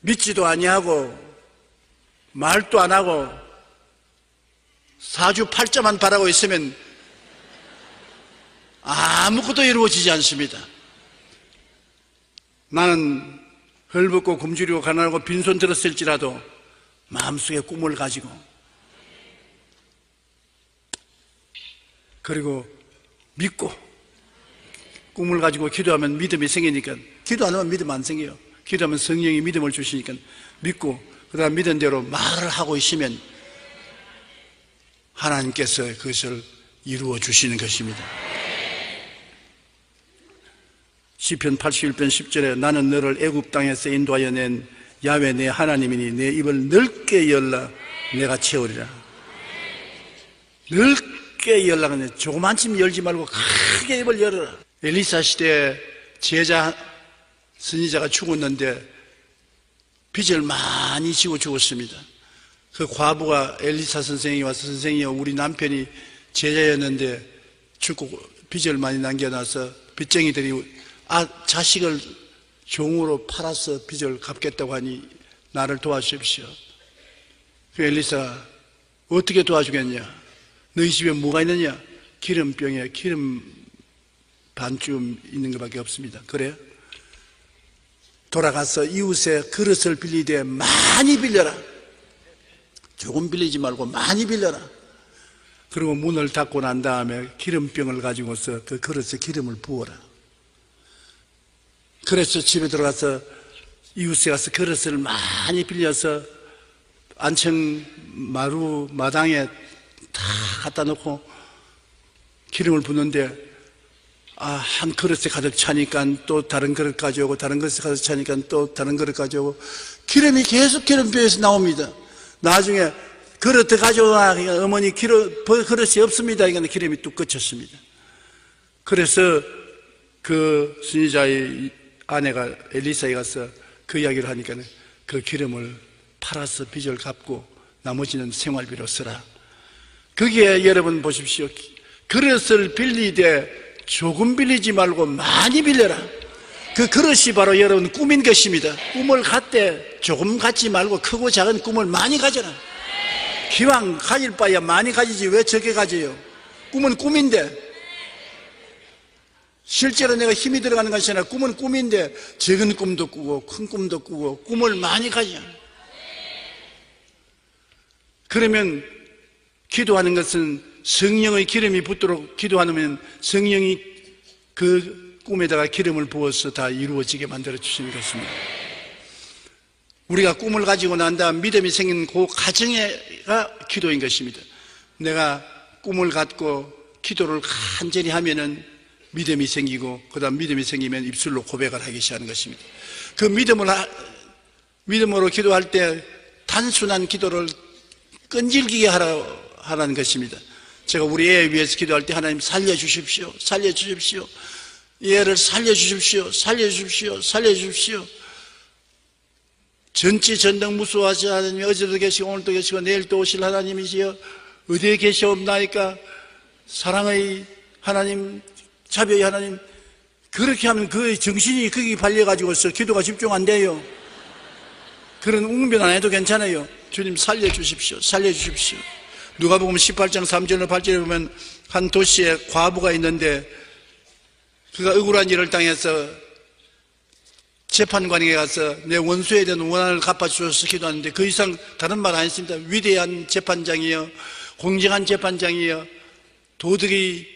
믿지도 아니하고 말도 안 하고 사주팔자만 바라고 있으면 아무것도 이루어지지 않습니다. 나는 헐벗고 굶주리고 가난하고 빈손 들었을지라도 마음속에 꿈을 가지고 그리고 믿고 꿈을 가지고 기도하면 믿음이 생기니까, 기도 안 하면 믿음 안 생겨요. 기도하면 성령이 믿음을 주시니까 믿고 그 다음 믿은 대로 말을 하고 있으면 하나님께서 그것을 이루어 주시는 것입니다. 시편 81편 10절에 나는 너를 애굽 땅에서 인도하여 낸 야훼 내 하나님이니 내 입을 넓게 열라 내가 채우리라. 넓게 열라. 조그만침 열지 말고 크게 입을 열어라. 엘리사 시대에 제자 선지자가 죽었는데 빚을 많이 지고 죽었습니다. 그 과부가 엘리사 선생이 와서 선생이여 우리 남편이 제자였는데 죽고 빚을 많이 남겨놔서 빚쟁이들이 자식을 종으로 팔아서 빚을 갚겠다고 하니 나를 도와주십시오. 그 엘리사가 어떻게 도와주겠냐? 너희 집에 뭐가 있느냐? 기름병에 기름 반쯤 있는 것밖에 없습니다. 그래요? 돌아가서 이웃의 그릇을 빌리되 많이 빌려라. 조금 빌리지 말고 많이 빌려라. 그리고 문을 닫고 난 다음에 기름병을 가지고서 그 그릇에 기름을 부어라. 그래서 집에 들어가서 이웃에 가서 그릇을 많이 빌려서 안청 마루 마당에 다 갖다 놓고 기름을 붓는데 한 그릇에 가득 차니까 또 다른 그릇 가져오고 다른 그릇에 가득 차니까 또 다른 그릇 가져오고 기름이 계속 기름병에서 나옵니다. 나중에 그릇 가져오라 어머니 그릇이 없습니다. 그러니까 기름이 뚝 그쳤습니다. 그래서 그 선지자의 아내가 엘리사에 가서 그 이야기를 하니까 그 기름을 팔아서 빚을 갚고 나머지는 생활비로 쓰라. 거기에 여러분 보십시오. 그릇을 빌리되 조금 빌리지 말고 많이 빌려라. 그 그릇이 바로 여러분 꿈인 것입니다. 꿈을 갖되 조금 갖지 말고 크고 작은 꿈을 많이 가져라. 기왕 가질 바야 많이 가지지 왜 적게 가져요? 꿈은 꿈인데 실제로 내가 힘이 들어가는 것이 아니라 꿈은 꿈인데 작은 꿈도 꾸고 큰 꿈도 꾸고 꿈을 많이 가져. 그러면 기도하는 것은 성령의 기름이 붙도록 기도하면 성령이 그 꿈에다가 기름을 부어서 다 이루어지게 만들어 주시는 것입니다. 우리가 꿈을 가지고 난 다음 믿음이 생긴 그 과정가 기도인 것입니다. 내가 꿈을 갖고 기도를 간절히 하면은 믿음이 생기고, 그 다음 믿음이 생기면 입술로 고백을 하기 시작하는 것입니다. 그 믿음으로 기도할 때 단순한 기도를 끈질기게 하라는 것입니다. 제가 우리 애 위해서 기도할 때 하나님 살려주십시오, 살려주십시오, 얘를 살려주십시오, 살려주십시오, 살려주십시오. 전지전능무수하신 하나님이 어제도 계시고 오늘도 계시고 내일도 오실 하나님이시여, 어디에 계시옵나이까? 사랑의 하나님, 자비의 하나님. 그렇게 하면 그 정신이 거기 발려가지고서 기도가 집중 안 돼요. 그런 웅변 안 해도 괜찮아요. 주님 살려주십시오, 살려주십시오. 누가복음 18장 3절로 8절에 보면 한 도시에 과부가 있는데 그가 억울한 일을 당해서 재판관에게 가서 내 원수에 대한 원한을 갚아주셔서 기도하는데 그 이상 다른 말 안 했습니다. 위대한 재판장이여, 공정한 재판장이여, 도덕이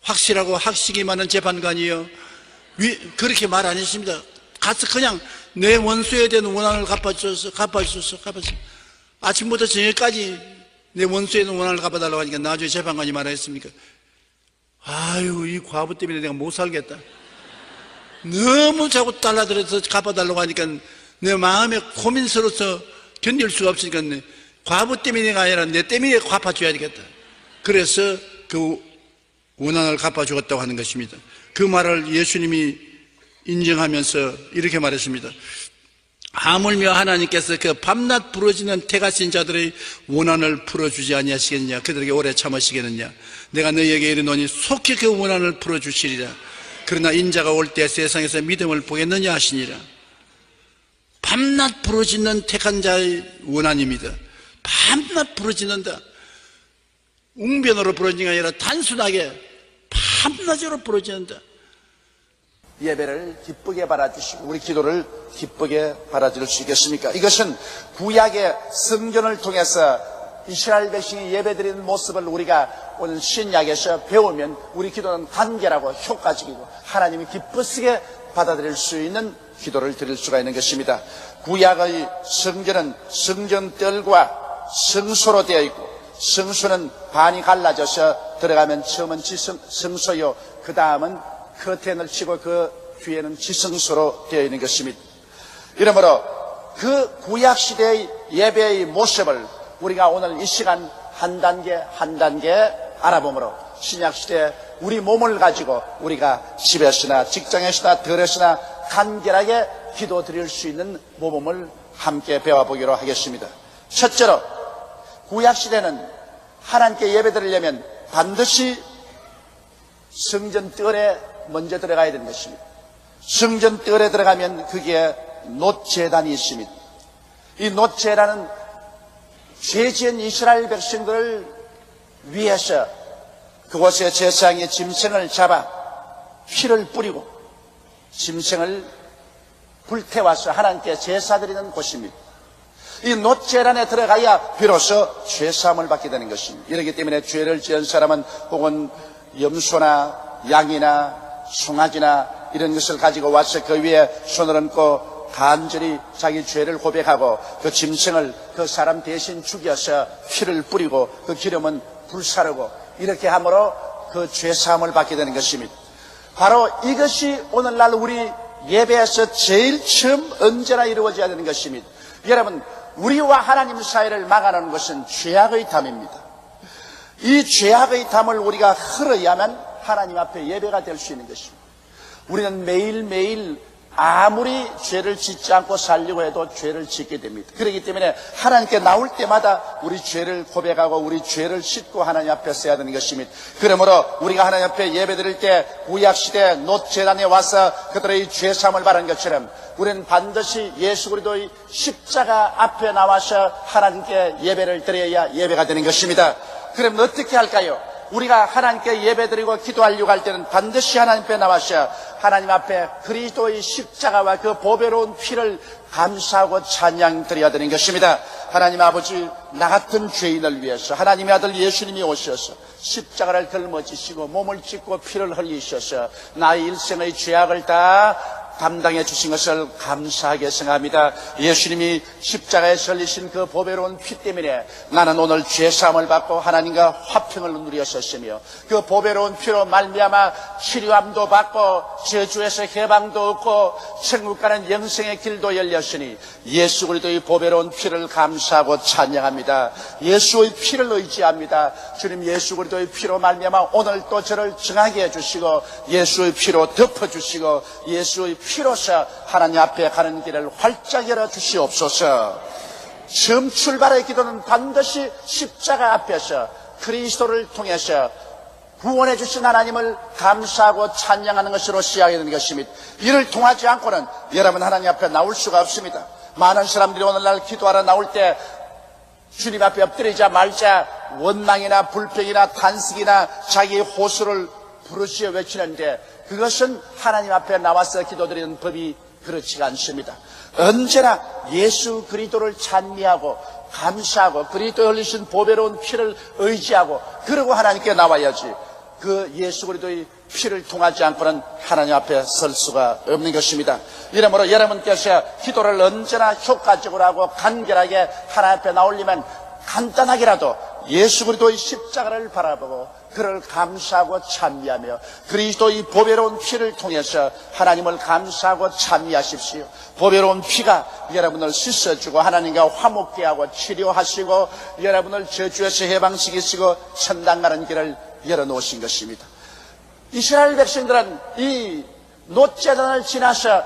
확실하고 학식이 많은 재판관이여, 그렇게 말 안 했습니다. 가서 그냥 내 원수에 대한 원한을 갚아주셔서. 아침부터 저녁까지 내 원수에 대한 원한을 갚아달라고 하니까 나중에 재판관이 말했습니까? 아유, 이 과부 때문에 내가 못 살겠다. 너무 자꾸 달라들어서 갚아달라고 하니까 내 마음에 고민스러워서 견딜 수가 없으니까 과부 때문에가 아니라 내 때문에 갚아줘야 되겠다. 그래서 그 원한을 갚아주었다고 하는 것입니다. 그 말을 예수님이 인정하면서 이렇게 말했습니다. 하물며 하나님께서 그 밤낮 부러지는 태가신 자들의 원한을 풀어주지 아니하시겠느냐, 그들에게 오래 참으시겠느냐. 내가 너희에게 이르노니 속히 그 원한을 풀어주시리라. 그러나 인자가 올 때 세상에서 믿음을 보겠느냐 하시니라. 밤낮 부러지는 택한 자의 원한입니다. 밤낮 부러지는다. 웅변으로 부러지는 게 아니라 단순하게 밤낮으로 부러지는다. 예배를 기쁘게 받아주시고 우리 기도를 기쁘게 받아줄 수 있겠습니까? 이것은 구약의 성전을 통해서 이스라엘 백성이 예배드리는 모습을 우리가 오늘 신약에서 배우면 우리 기도는 간결하고 효과적이고 하나님이 기쁘시게 받아들일 수 있는 기도를 드릴 수가 있는 것입니다. 구약의 성전은 성전뜰과 성소로 되어 있고, 성소는 반이 갈라져서 들어가면 처음은 성소요, 그 다음은 커튼을 치고 그 뒤에는 지성소로 되어 있는 것입니다. 이러므로 그 구약시대의 예배의 모습을 우리가 오늘 이 시간 한 단계 한 단계 알아보므로 신약시대 우리 몸을 가지고 우리가 집에서나 직장에서나 들에서나 간결하게 기도 드릴 수 있는 모범을 함께 배워보기로 하겠습니다. 첫째로 구약시대는 하나님께 예배 드리려면 반드시 성전뜰에 먼저 들어가야 되는 것입니다. 성전뜰에 들어가면 거기에 놋제단이 있습니다. 이 놋제단은 죄 지은 이스라엘 백성들을 위해서 그곳에 제사장의 짐승을 잡아 피를 뿌리고 짐승을 불태워서 하나님께 제사 드리는 곳입니다. 이 놋제단에 들어가야 비로소 죄사함을 받게 되는 것입니다. 이렇기 때문에 죄를 지은 사람은 혹은 염소나 양이나 송아지나 이런 것을 가지고 와서 그 위에 손을 얹고 간절히 자기 죄를 고백하고 그 짐승을 그 사람 대신 죽여서 피를 뿌리고 그 기름은 불사르고 이렇게 함으로 그 죄사함을 받게 되는 것입니다. 바로 이것이 오늘날 우리 예배에서 제일 처음 언제나 이루어져야 되는 것입니다. 여러분, 우리와 하나님 사이를 막아놓는 것은 죄악의 담입니다. 이 죄악의 담을 우리가 흘러야만 하나님 앞에 예배가 될 수 있는 것입니다. 우리는 매일매일 아무리 죄를 짓지 않고 살려고 해도 죄를 짓게 됩니다. 그렇기 때문에 하나님께 나올 때마다 우리 죄를 고백하고 우리 죄를 씻고 하나님 앞에 서야 되는 것입니다. 그러므로 우리가 하나님 앞에 예배드릴 때 구약시대 놋제단에 와서 그들의 죄사함을 받은 것처럼 우리는 반드시 예수 그리스도의 십자가 앞에 나와서 하나님께 예배를 드려야 예배가 되는 것입니다. 그럼 어떻게 할까요? 우리가 하나님께 예배드리고 기도하려고 할 때는 반드시 하나님 앞에 나와서 하나님 앞에 그리스도의 십자가와 그 보배로운 피를 감사하고 찬양드려야 되는 것입니다. 하나님 아버지, 나 같은 죄인을 위해서 하나님의 아들 예수님이 오셔서 십자가를 걸머지시고 몸을 찢고 피를 흘리셔서 나의 일생의 죄악을 다 담당해 주신 것을 감사하게 생각합니다. 예수님이 십자가에 설리신 그 보배로운 피 때문에 나는 오늘 죄사함을 받고 하나님과 화평을 누렸었으며 그 보배로운 피로 말미암아 치료함도 받고 저주에서 해방도 얻고 천국 가는 영생의 길도 열렸으니 예수 그리스도의 보배로운 피를 감사하고 찬양합니다. 예수의 피를 의지합니다. 주님, 예수 그리스도의 피로 말미암아 오늘 또 저를 정하게 해주시고 예수의 피로 덮어주시고 예수의 피로서 하나님 앞에 가는 길을 활짝 열어주시옵소서. 처음 출발의 기도는 반드시 십자가 앞에서 그리스도를 통해서 구원해 주신 하나님을 감사하고 찬양하는 것으로 시작해야 되는 것입니다. 이를 통하지 않고는 여러분 하나님 앞에 나올 수가 없습니다. 많은 사람들이 오늘날 기도하러 나올 때 주님 앞에 엎드리자 말자 원망이나 불평이나 탄식이나 자기의 호소를 부르짖어 외치는데 그것은 하나님 앞에 나와서 기도드리는 법이 그렇지가 않습니다. 언제나 예수 그리스도를 찬미하고 감사하고 그리스도에 흘리신 보배로운 피를 의지하고 그러고 하나님께 나와야지 그 예수 그리스도의 피를 통하지 않고는 하나님 앞에 설 수가 없는 것입니다. 이러므로 여러분께서 기도를 언제나 효과적으로 하고 간결하게 하나님 앞에 나오려면 간단하게라도 예수 그리스도의 십자가를 바라보고 그를 감사하고 찬미하며 그리스도의 보배로운 피를 통해서 하나님을 감사하고 찬미하십시오. 보배로운 피가 여러분을 씻어주고 하나님과 화목케 하고 치료하시고 여러분을 저주에서 해방시키시고 천당 가는 길을 열어놓으신 것입니다. 이스라엘 백성들은 이 놋제단을 지나서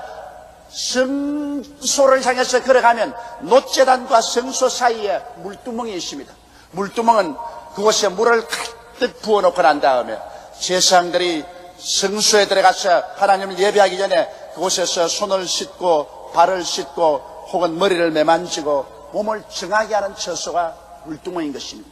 성소를 향해서 걸어가면 놋제단과 성소 사이에 물두멍이 있습니다. 물두멍은 그곳에 물을 가득 부어놓고 난 다음에 제사장들이 성소에 들어가서 하나님을 예배하기 전에 그곳에서 손을 씻고 발을 씻고 혹은 머리를 매만지고 몸을 정하게 하는 처소가 물두멍인 것입니다.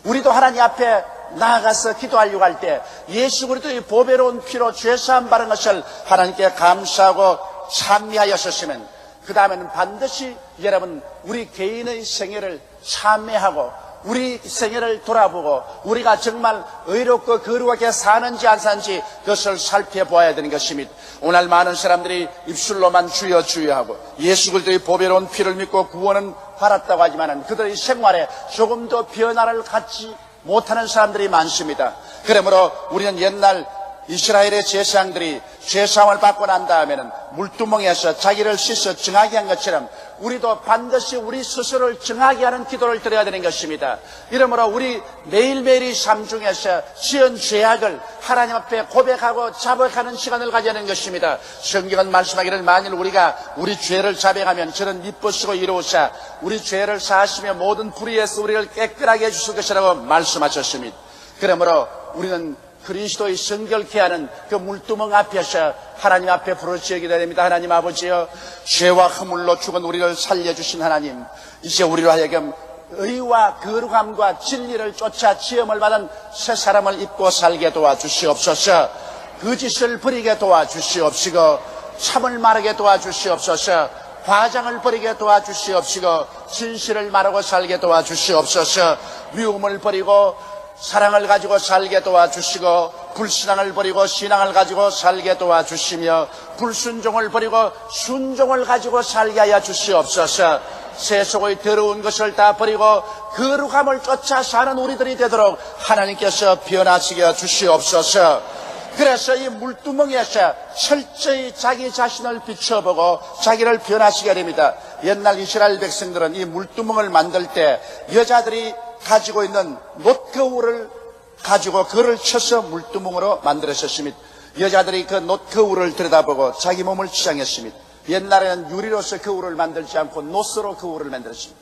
우리도 하나님 앞에 나아가서 기도하려고 할 때 예수 그리스도의 보배로운 피로 죄사함 받은 것을 하나님께 감사하고 찬미하였었으면 그 다음에는 반드시 여러분 우리 개인의 생애를 참회하고 우리 생애를 돌아보고 우리가 정말 의롭고 거룩하게 사는지 안 사는지 그것을 살펴보아야 되는 것입니다. 오늘 많은 사람들이 입술로만 주여 주여 하고 예수 그리스도의 보배로운 피를 믿고 구원은 받았다고 하지만 그들의 생활에 조금 더 변화를 갖지 못하는 사람들이 많습니다. 그러므로 우리는 옛날 이스라엘의 제사장들이 죄사함을 받고 난 다음에는 물두멍에서 자기를 씻어 정하게 한 것처럼 우리도 반드시 우리 스스로를 정하게 하는 기도를 드려야 되는 것입니다. 이러므로 우리 매일매일의 삶 중에서 지은 죄악을 하나님 앞에 고백하고 자백하는 시간을 가져야 하는 것입니다. 성경은 말씀하기를 만일 우리가 우리 죄를 자백하면 저는 미쁘시고 이로우사 우리 죄를 사하시며 모든 불의에서 우리를 깨끗하게 해주실 것이라고 말씀하셨습니다. 그러므로 우리는 그리스도의 성결케 하는 그 물두멍 앞에서 하나님 앞에 부르짖게 됩니다. 하나님 아버지여, 죄와 허물로 죽은 우리를 살려주신 하나님, 이제 우리로 하여금 의와 거룩함과 진리를 쫓아 지음을 받은 새 사람을 입고 살게 도와주시옵소서. 거짓을 버리게 도와주시옵시고 참을 말하게 도와주시옵소서. 과장을 버리게 도와주시옵시고 진실을 말하고 살게 도와주시옵소서. 미움을 버리고 사랑을 가지고 살게 도와주시고 불신앙을 버리고 신앙을 가지고 살게 도와주시며 불순종을 버리고 순종을 가지고 살게 하여 주시옵소서. 세속의 더러운 것을 다 버리고 거룩함을 쫓아 사는 우리들이 되도록 하나님께서 변화시켜 주시옵소서. 그래서 이 물두멍에서 철저히 자기 자신을 비춰보고 자기를 변화시켜야 됩니다. 옛날 이스라엘 백성들은 이 물두멍을 만들 때 여자들이 가지고 있는 놋거울을 가지고 그를 쳐서 물두멍으로 만들었습니다. 여자들이 그 놋거울을 들여다보고 자기 몸을 치장했습니다. 옛날에는 유리로서 거울을 만들지 않고 놋으로 거울을 만들었습니다.